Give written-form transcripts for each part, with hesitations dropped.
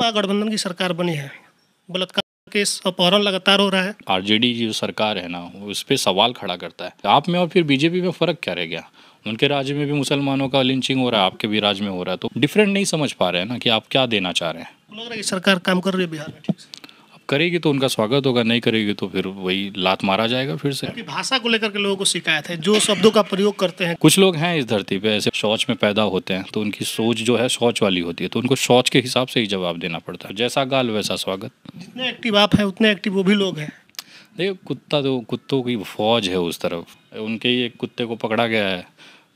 महागठबंधन की सरकार बनी है, बलात्कार केस अपहरण लगातार हो रहा है। आरजेडी जो सरकार है ना, उस पर सवाल खड़ा करता है। आप में और फिर बीजेपी में फ़र्क क्या रह गया? उनके राज्य में भी मुसलमानों का लिंचिंग हो रहा है, आपके भी राज्य में हो रहा है, तो डिफरेंट नहीं समझ पा रहे हैं ना कि आप क्या देना चाह रहे हैं। लग रहा है कि सरकार काम कर रही है बिहार में ठीक से। अब करेगी तो उनका स्वागत होगा, नहीं करेगी तो फिर वही लात मारा जाएगा फिर से। कि भाषा को लेकर के लोगों को शिकायत है, जो शब्दों का प्रयोग करते हैं। कुछ लोग हैं इस धरती पे ऐसे शौच में पैदा होते हैं, तो उनकी सोच जो है शौच वाली होती है, तो उनको शौच के हिसाब से ही जवाब देना पड़ता है। जैसा गाल वैसा स्वागत। जितने एक्टिव आप हैं उतने एक्टिव वो भी लोग हैं। देखिए, कुत्ता तो कुत्तों की फौज है उस तरफ। उनके ही एक कुत्ते को पकड़ा गया है,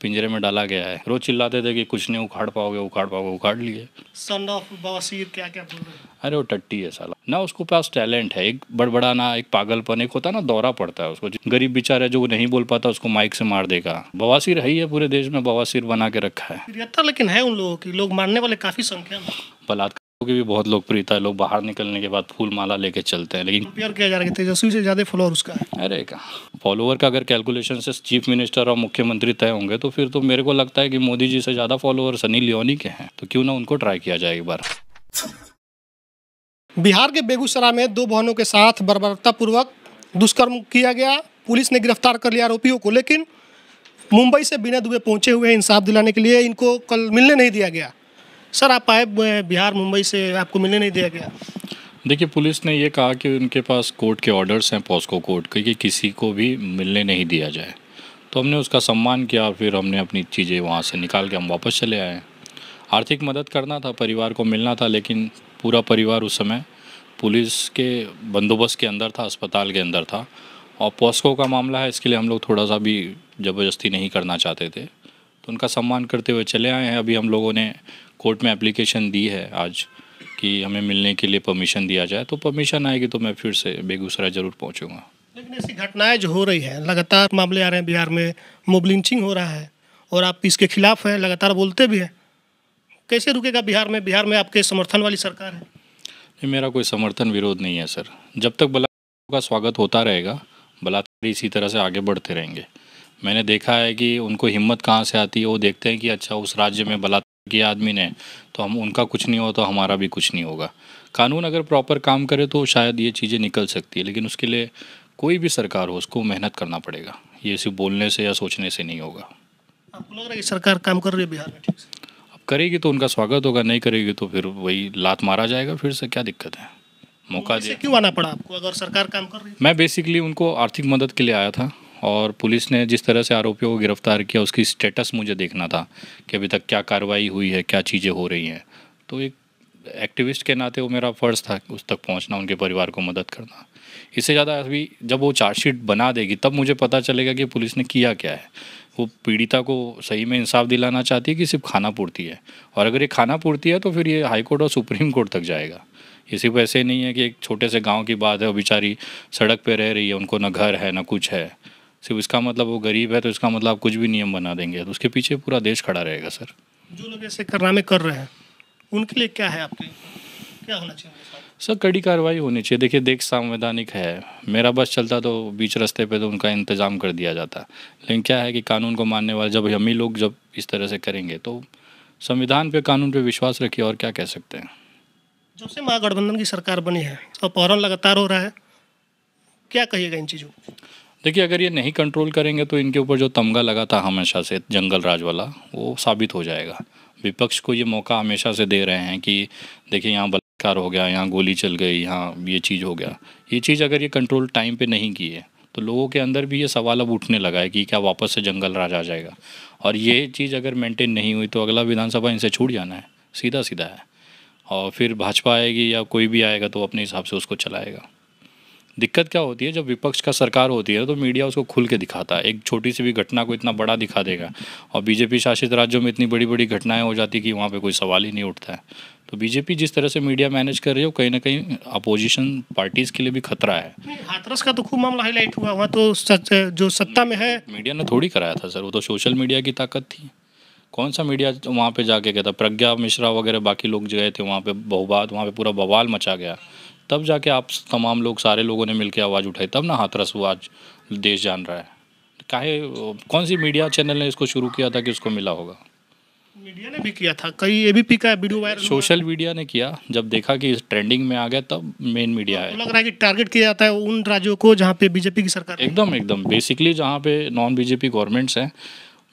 पिंजरे में डाला गया है। रोज चिल्लाते थे कि कुछ नहीं उखाड़ पाओगे, उखाड़ पाओगे, उखाड़ लिए। सन ऑफ बवासीर क्या क्या बोल रहे हैं। अरे वो टट्टी है साला ना, उसको पास टैलेंट है, एक बड़बड़ाना, एक पागलपन, एक होता है ना दौरा पड़ता है उसको। गरीब बेचारा जो नहीं बोल पाता उसको माइक से मार देगा। बवासीर है ही है, पूरे देश में बवासीर बना के रखा है। प्रियता लेकिन है उन लोगों की, लोग मानने वाले काफी संख्या में। बलात्कार की भी बहुत लोकप्रियता है, लोग बाहर निकलने के बाद फूल माला लेके चलते हैं, लेकिन कंपेयर किया जा रहा है कि तेजस्वी से ज्यादा फॉलोअर उसका है। अरे का फॉलोअर का अगर कैलकुलेशन से चीफ मिनिस्टर और मुख्यमंत्री तय होंगे तो फिर तो मेरे को लगता है कि मोदी जी से ज़्यादा फॉलोअर सनी लियोनी के हैं, तो क्यों ना उनको ट्राई किया जाए एक बार। बिहार के बेगूसराय में 2 बहनों के साथ बर्बरतापूर्वक दुष्कर्म किया गया। पुलिस ने गिरफ्तार कर लिया आरोपियों को, लेकिन मुंबई से बिना दुबे पहुंचे हुए इंसाफ दिलाने के लिए इनको कल मिलने नहीं दिया गया। सर, आप आए बिहार मुंबई से, आपको मिलने नहीं दिया गया? देखिए, पुलिस ने ये कहा कि उनके पास कोर्ट के ऑर्डर्स हैं, पॉस्को कोर्ट के, कि किसी को भी मिलने नहीं दिया जाए। तो हमने उसका सम्मान किया, फिर हमने अपनी चीज़ें वहाँ से निकाल के हम वापस चले आए। आर्थिक मदद करना था, परिवार को मिलना था, लेकिन पूरा परिवार उस समय पुलिस के बंदोबस्त के अंदर था, अस्पताल के अंदर था। और पॉस्को का मामला है, इसके लिए हम लोग थोड़ा सा भी ज़बरदस्ती नहीं करना चाहते थे, तो उनका सम्मान करते हुए चले आए हैं। अभी हम लोगों ने कोर्ट में एप्लीकेशन दी है आज कि हमें मिलने के लिए परमिशन दिया जाए, तो परमिशन आएगी तो मैं फिर से बेगूसराय ज़रूर पहुंचूंगा। लेकिन ऐसी घटनाएं जो हो रही हैं, लगातार मामले आ रहे हैं बिहार में, मोब लिंचिंग हो रहा है और आप इसके खिलाफ हैं, लगातार बोलते भी हैं। कैसे रुकेगा बिहार में? बिहार में आपके समर्थन वाली सरकार है। नहीं, मेरा कोई समर्थन विरोध नहीं है सर। जब तक बलात्कारियों का स्वागत होता रहेगा, बलात्कारी इसी तरह से आगे बढ़ते रहेंगे। मैंने देखा है कि उनको हिम्मत कहाँ से आती है। वो देखते हैं कि अच्छा उस राज्य में बलात्कार किया आदमी ने, तो हम उनका कुछ नहीं हो तो हमारा भी कुछ नहीं होगा। कानून अगर प्रॉपर काम करे तो शायद ये चीज़ें निकल सकती है, लेकिन उसके लिए कोई भी सरकार हो उसको मेहनत करना पड़ेगा। ये सिर्फ बोलने से या सोचने से नहीं होगा। आपको लग रहा है कि सरकार काम कर रही है बिहार में ठीक से? अब करेगी तो उनका स्वागत होगा, नहीं करेगी तो फिर वही लात मारा जाएगा फिर से। क्या दिक्कत है? मौका इससे दिया। क्यों आना पड़ा आपको अगर सरकार काम कर रही है? मैं बेसिकली उनको आर्थिक मदद के लिए आया था, और पुलिस ने जिस तरह से आरोपियों को गिरफ्तार किया उसकी स्टेटस मुझे देखना था कि अभी तक क्या कार्रवाई हुई है, क्या चीज़ें हो रही हैं। तो एक एक्टिविस्ट के नाते वो मेरा फ़र्ज़ था उस तक पहुंचना, उनके परिवार को मदद करना। इससे ज़्यादा अभी जब वो चार्जशीट बना देगी तब मुझे पता चलेगा कि पुलिस ने किया क्या है। वो पीड़िता को सही में इंसाफ दिलाना चाहती है कि सिर्फ खाना पूर्ति है, और अगर ये खाना पूर्ति है तो फिर ये हाई कोर्ट और सुप्रीम कोर्ट तक जाएगा। ये सिर्फ ऐसे नहीं है कि एक छोटे से गांव की बात है, वो बेचारी सड़क पे रह रही है, उनको ना घर है ना कुछ है, सिर्फ इसका मतलब वो गरीब है तो इसका मतलब आप कुछ भी नियम बना देंगे, तो उसके पीछे पूरा देश खड़ा रहेगा सर। जो लोग ऐसे कारनामे कर रहे हैं उनके लिए क्या है, आपके क्या होना चाहिए? सर कड़ी कार्रवाई होनी चाहिए। देखिए, देश संवैधानिक है। मेरा बस चलता तो बीच रास्ते पे तो उनका इंतज़ाम कर दिया जाता, लेकिन क्या है कि कानून को मानने वाले जब हम ही लोग जब इस तरह से करेंगे तो संविधान पे, कानून पे विश्वास रखिए, और क्या कह सकते हैं। जब से महागठबंधन की सरकार बनी है, अपहरण लगातार हो रहा है, क्या कहिएगा इन चीज़ों को? देखिए, अगर ये नहीं कंट्रोल करेंगे तो इनके ऊपर जो तमगा लगा था हमेशा से जंगल राज वाला, वो साबित हो जाएगा। विपक्ष को ये मौका हमेशा से दे रहे हैं कि देखिए यहाँ बलात्कार हो गया, यहाँ गोली चल गई, यहाँ ये चीज़ हो गया। ये चीज़ अगर ये कंट्रोल टाइम पे नहीं की है तो लोगों के अंदर भी ये सवाल अब उठने लगा है कि क्या वापस से जंगल राज आ जाएगा। और ये चीज़ अगर मेंटेन नहीं हुई तो अगला विधानसभा इनसे छूट जाना है, सीधा सीधा है। और फिर भाजपा आएगी या कोई भी आएगा तो अपने हिसाब से उसको चलाएगा। दिक्कत क्या होती है, जब विपक्ष का सरकार होती है तो मीडिया उसको खुल के दिखाता है। एक छोटी सी भी घटना को इतना बड़ा दिखा देगा, और बीजेपी शासित राज्यों में इतनी बड़ी बड़ी घटनाएं हो जाती कि वहाँ पे कोई सवाल ही नहीं उठता है। तो बीजेपी जिस तरह से मीडिया मैनेज कर रही है वो कहीं ना कहीं अपोजिशन पार्टीज़ के लिए भी खतरा है। हाथरस का तो खूब मामला हाईलाइट हुआ, वहाँ तो जो सत्ता में है। मीडिया ने थोड़ी कराया था सर, वो तो सोशल मीडिया की ताकत थी। कौन सा मीडिया वहाँ पे जाके कहता? प्रज्ञा मिश्रा वगैरह बाकी लोग गए थे वहाँ पे, बहुबात वहाँ पे पूरा बवाल मचा गया, तब जाके आप तमाम लोग, सारे लोगों ने मिलकर आवाज़ उठाई, तब ना हाथरस हुआ, आज देश जान रहा है। काहे, कौन सी मीडिया चैनल ने इसको शुरू किया था कि उसको मिला होगा? मीडिया ने भी किया था, कई एबीपी का वीडियो वायरल हुआ। सोशल मीडिया ने किया, जब देखा कि ट्रेंडिंग में आ गया तब मेन मीडिया तो है। लग रहा है कि टारगेट किया जाता है उन राज्यों को जहाँ पे बीजेपी की सरकार है। एकदम एकदम बेसिकली जहाँ पे नॉन बीजेपी गवर्नमेंट्स हैं,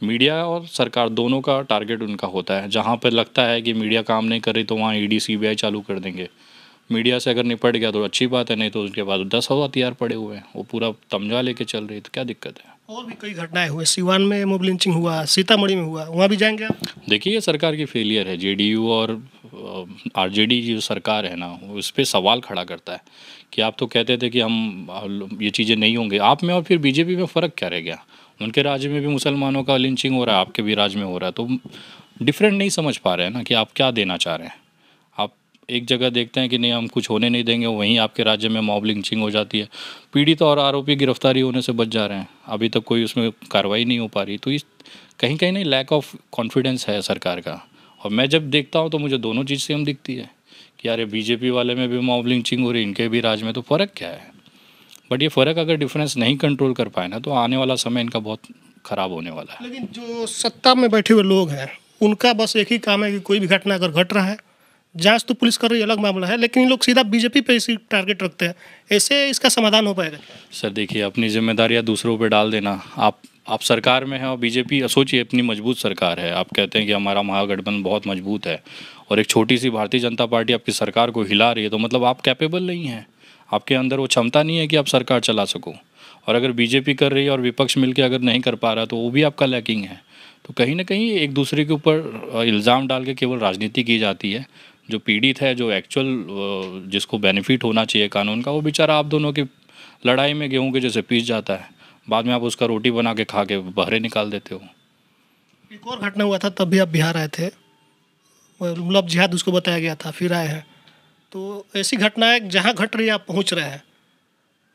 मीडिया और सरकार दोनों का टारगेट उनका होता है। जहाँ पे लगता है कि मीडिया काम नहीं कर रही तो वहाँ ईडी सीबीआई चालू कर देंगे। मीडिया से अगर निपट गया तो अच्छी बात है, नहीं तो उसके बाद 10 हथियार पड़े हुए हैं, वो पूरा तमजा लेके चल रही है, तो क्या दिक्कत है। और भी कई घटनाएं हुए, सिवान में मोब लिंचिंग हुआ, सीतामढ़ी में हुआ, वहाँ भी जाएंगे आप? देखिए ये सरकार की फेलियर है। जेडीयू और आरजेडी जो सरकार है ना, वो इस पर सवाल खड़ा करता है कि आप तो कहते थे कि हम ये चीज़ें नहीं होंगे आप में, और फिर बीजेपी में फ़र्क क्या रह गया। उनके राज्य में भी मुसलमानों का लिंचिंग हो रहा है, आपके भी राज्य में हो रहा है, तो डिफरेंट नहीं समझ पा रहे हैं ना कि आप क्या देना चाह रहे हैं। आप एक जगह देखते हैं कि नहीं हम कुछ होने नहीं देंगे, वहीं आपके राज्य में मॉब लिंचिंग हो जाती है, पीड़ित और आरोपी गिरफ्तारी होने से बच जा रहे हैं, अभी तक कोई उसमें कार्रवाई नहीं हो पा रही। तो इस कहीं कहीं नहीं लैक ऑफ कॉन्फिडेंस है सरकार का। और मैं जब देखता हूँ तो मुझे दोनों चीज़ सेम दिखती है कि यार ये बीजेपी वाले में भी मॉब लिंचिंग हो रही है, इनके भी राज्य में, तो फ़र्क क्या है। बट ये फ़र्क अगर डिफरेंस नहीं कंट्रोल कर पाए ना तो आने वाला समय इनका बहुत ख़राब होने वाला है। लेकिन जो सत्ता में बैठे हुए लोग हैं उनका बस एक ही काम है कि कोई भी घटना अगर घट रहा है, जांच तो पुलिस कर रही है, अलग मामला है, लेकिन इन लोग सीधा बीजेपी पे इसी टारगेट रखते हैं। ऐसे इसका समाधान हो पाएगा? सर देखिए, अपनी जिम्मेदारियां दूसरों पे डाल देना। आप सरकार में हैं और बीजेपी, सोचिए इतनी मजबूत सरकार है, आप कहते हैं कि हमारा महागठबंधन बहुत मजबूत है, और एक छोटी सी भारतीय जनता पार्टी आपकी सरकार को हिला रही है, तो मतलब आप कैपेबल नहीं हैं, आपके अंदर वो क्षमता नहीं है कि आप सरकार चला सको। और अगर बीजेपी कर रही है और विपक्ष मिलकर अगर नहीं कर पा रहा तो वो भी आपका लैकिंग है। तो कहीं ना कहीं एक दूसरे के ऊपर इल्ज़ाम डाल के केवल राजनीति की जाती है। जो पीड़ित है, जो एक्चुअल जिसको बेनिफिट होना चाहिए कानून का, वो बेचारा आप दोनों की लड़ाई में गेहूं के जैसे पीस जाता है, बाद में आप उसका रोटी बना के खा के बहरे निकाल देते हो। एक और घटना हुआ था, तब भी आप बिहार आए थे, लव जिहाद उसको बताया गया था, फिर आए हैं। तो ऐसी घटनाएं जहाँ घट रही है आप पहुँच रहे हैं,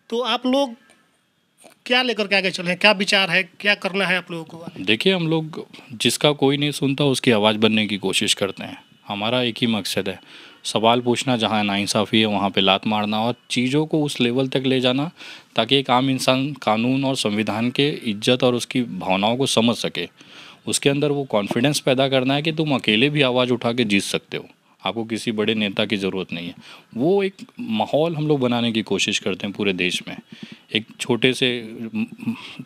तो आप लोग क्या लेकर के आगे चले हैं, क्या विचार है, क्या करना है आप लोगों को? देखिए, हम लोग जिसका कोई नहीं सुनता उसकी आवाज़ बनने की कोशिश करते हैं। हमारा एक ही मकसद है, सवाल पूछना, जहाँ नाइंसाफ़ी है वहाँ पे लात मारना, और चीज़ों को उस लेवल तक ले जाना ताकि एक आम इंसान कानून और संविधान के इज्जत और उसकी भावनाओं को समझ सके। उसके अंदर वो कॉन्फिडेंस पैदा करना है कि तुम अकेले भी आवाज़ उठा के जीत सकते हो, आपको किसी बड़े नेता की ज़रूरत नहीं है। वो एक माहौल हम लोग बनाने की कोशिश करते हैं पूरे देश में। एक छोटे से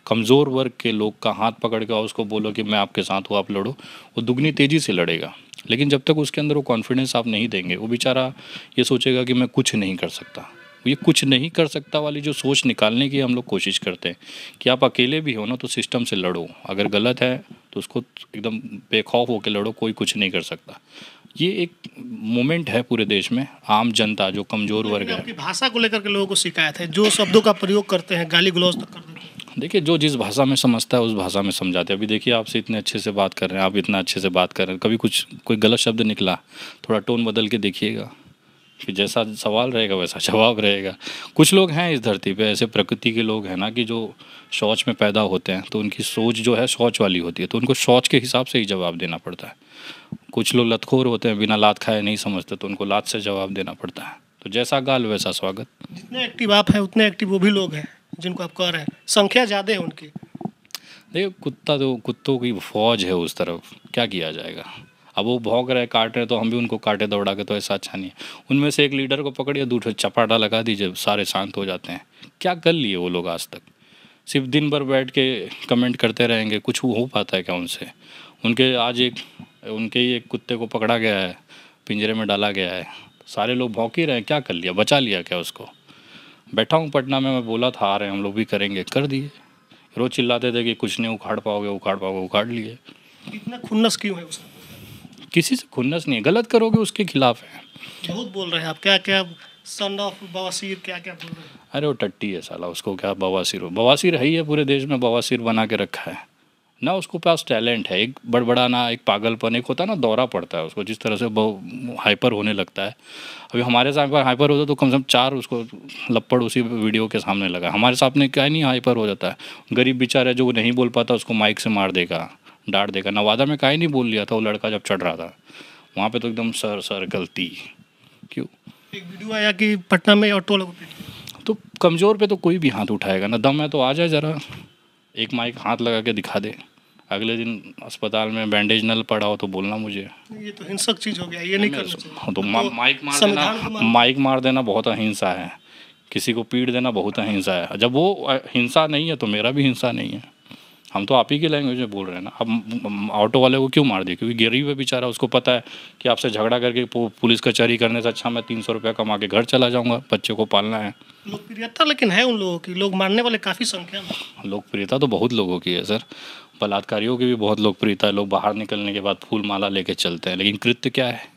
कमज़ोर वर्ग के लोग का हाथ पकड़ के उसको बोलो कि मैं आपके साथ हूँ, आप लड़ो, वो दुगनी तेज़ी से लड़ेगा। लेकिन जब तक उसके अंदर वो कॉन्फिडेंस आप नहीं देंगे, वो बेचारा ये सोचेगा कि मैं कुछ नहीं कर सकता। ये कुछ नहीं कर सकता वाली जो सोच निकालने की हम लोग कोशिश करते हैं कि आप अकेले भी हो ना तो सिस्टम से लड़ो, अगर गलत है तो उसको एकदम बेखौफ होकर लड़ो, कोई कुछ नहीं कर सकता। ये एक मोमेंट है पूरे देश में। आम जनता जो कमज़ोर वर्ग है, आपकी भाषा को लेकर के लोगों को शिकायत है, जो शब्दों का प्रयोग करते हैं, गाली गलौज तक कर देते हैं। देखिए जो जिस भाषा में समझता है उस भाषा में समझाते हैं। अभी देखिए, आपसे इतने अच्छे से बात कर रहे हैं, आप इतना अच्छे से बात कर रहे हैं, कभी कोई गलत शब्द निकला, थोड़ा टोन बदल के देखिएगा, फिर जैसा सवाल रहेगा वैसा जवाब रहेगा। कुछ लोग हैं इस धरती पे ऐसे प्रकृति के लोग हैं ना कि जो शौच में पैदा होते हैं तो उनकी सोच जो है शौच वाली होती है, तो उनको शौच के हिसाब से ही जवाब देना पड़ता है। कुछ लोग लतखोर होते हैं, बिना लात खाए नहीं समझते, तो उनको लात से जवाब देना पड़ता है। तो जैसा गाल वैसा स्वागत। जितने एक्टिव आप हैं उतने एक्टिव वो भी लोग हैं जिनको आप कह रहे हैं, संख्या ज़्यादा है उनकी। देखिए कुत्तों की फौज है उस तरफ, क्या किया जाएगा। अब वो भौंक रहे, काट रहे, तो हम भी उनको काटे दौड़ा के, तो ऐसा अच्छा नहीं है। उनमें से एक लीडर को पकड़िए, दूसरे चपाटा लगा दीजिए, सारे शांत हो जाते हैं। क्या कर लिए वो लोग आज तक? सिर्फ दिन भर बैठ के कमेंट करते रहेंगे, कुछ हो पाता है क्या उनसे? उनके ही एक कुत्ते को पकड़ा गया है, पिंजरे में डाला गया है, सारे लोग भौंक ही रहे हैं। क्या कर लिया, बचा लिया क्या उसको? बैठा हूँ पटना में, मैं बोला था आ रहे हैं हम लोग भी करेंगे, कर दिए। रोज़ चिल्लाते थे कि कुछ नहीं उखाड़ पाओगे, उखाड़ लिए। इतना खुन्नस क्यों है उसमें? किसी से खुन्नस नहीं है, गलत करोगे उसके खिलाफ है। बहुत बोल रहे हैं आप, क्या क्या सन ऑफ बवासीर, क्या क्या बोल रहे हैं। अरे वो टट्टी है साला, उसको क्या बवासीर है ही है, पूरे देश में बवासीर बना के रखा है ना। उसको पास टैलेंट है, एक बड़बड़ाना, एक पागलपन, एक होता है ना दौरा पड़ता है उसको, जिस तरह से हाइपर होने लगता है। अभी हमारे साथ हाइपर होता तो कम से कम 4 उसको लपड़ उसी वीडियो के सामने लगा। हमारे सामने क्या नहीं हाइपर हो जाता है। गरीब बेचारा जो नहीं बोल पाता उसको माइक से मार देगा, डांट देगा। नवादा में काहे नहीं बोल लिया था वो लड़का जब चढ़ रहा था, वहाँ पे तो एकदम सर गलती क्यों। एक वीडियो आया कि पटना में ऑटो वालों को, तो कमज़ोर पे तो कोई भी हाथ उठाएगा ना, दम है तो आ जाए ज़रा, एक माइक हाथ लगा के दिखा दे। अगले दिन अस्पताल में बैंडेज नल पड़ा हो तो बोलना मुझे। ये तो हिंसक चीज हो गया, ये नहीं करना चाहिए। तो माइक मार देना बहुत अहिंसा है, किसी को पीट देना बहुत अहिंसा है। जब वो हिंसा नहीं है तो मेरा भी हिंसा नहीं है। हम तो आप ही की लैंग्वेज में बोल रहे हैं ना। अब ऑटो वाले को क्यों मार दिया? क्योंकि गरीब है बेचारा, उसको पता है कि आपसे झगड़ा करके पुलिस कचहरी करने से अच्छा मैं 300 रुपया कमा के घर चला जाऊंगा, बच्चे को पालना है। लोकप्रियता लेकिन है उन लोगों की, लोग मानने वाले काफ़ी संख्या में। लोकप्रियता तो बहुत लोगों की है सर, बलात्कारियों की भी बहुत लोकप्रियता है। लोग बाहर निकलने के बाद फूल माला लेके चलते हैं, लेकिन कृत्य क्या है?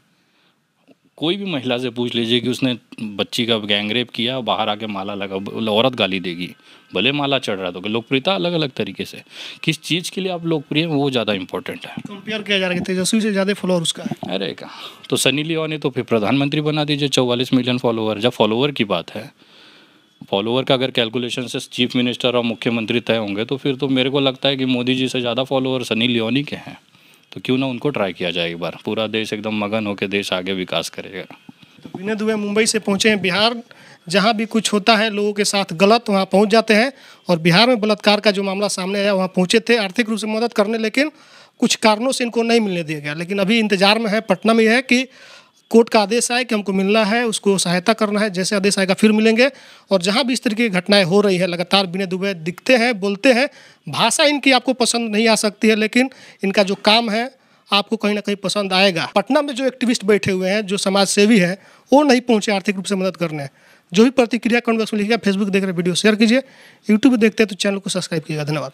कोई भी महिला से पूछ लीजिए कि उसने बच्ची का गैंगरेप किया, बाहर आके माला लगा, औरत गाली देगी, भले माला चढ़ रहा। तो लोकप्रियता अलग अलग तरीके से, किस चीज़ के लिए आप लोकप्रिय हैं वो ज़्यादा इंपॉर्टेंट है। कंपेयर किया जा रहा है तेजस्वी से ज़्यादा फॉलोअर उसका है। अरे कहाँ, तो सनी लियोनी तो फिर प्रधानमंत्री बना दीजिए, 44 मिलियन फॉलोअर। जब फॉलोअर की बात है, फॉलोअर का अगर कैलकुलेशन से चीफ मिनिस्टर और मुख्यमंत्री तय होंगे तो फिर तो मेरे को लगता है कि मोदी जी से ज़्यादा फॉलोअर सनी लियोनी के हैं। तो क्यों ना उनको ट्राई किया जाए एक बार, पूरा देश एकदम मगन होकर देश आगे विकास करेगा। तो विनय दुबे मुंबई से पहुंचे हैं बिहार, जहां भी कुछ होता है लोगों के साथ गलत वहां पहुंच जाते हैं। और बिहार में बलात्कार का जो मामला सामने आया वहां पहुंचे थे आर्थिक रूप से मदद करने, लेकिन कुछ कारणों से इनको नहीं मिलने दिया गया। लेकिन अभी इंतजार में है, पटना में है कि कोर्ट का आदेश आए कि हमको मिलना है, उसको सहायता करना है। जैसे आदेश आएगा फिर मिलेंगे। और जहाँ भी इस तरीके की घटनाएं हो रही है लगातार विनय दुबे दिखते हैं, बोलते हैं। भाषा इनकी आपको पसंद नहीं आ सकती है, लेकिन इनका जो काम है आपको कहीं ना कहीं पसंद आएगा। पटना में जो एक्टिविस्ट बैठे हुए हैं, जो समाज सेवी हैं, वो नहीं पहुंचे आर्थिक रूप से मदद करने। जो भी प्रतिक्रिया कमेंट बॉक्स में लिखिएगा। फेसबुक देख रहे वीडियो शेयर कीजिए, यूट्यूब देखते हैं तो चैनल को सब्सक्राइब कीजिएगा। धन्यवाद।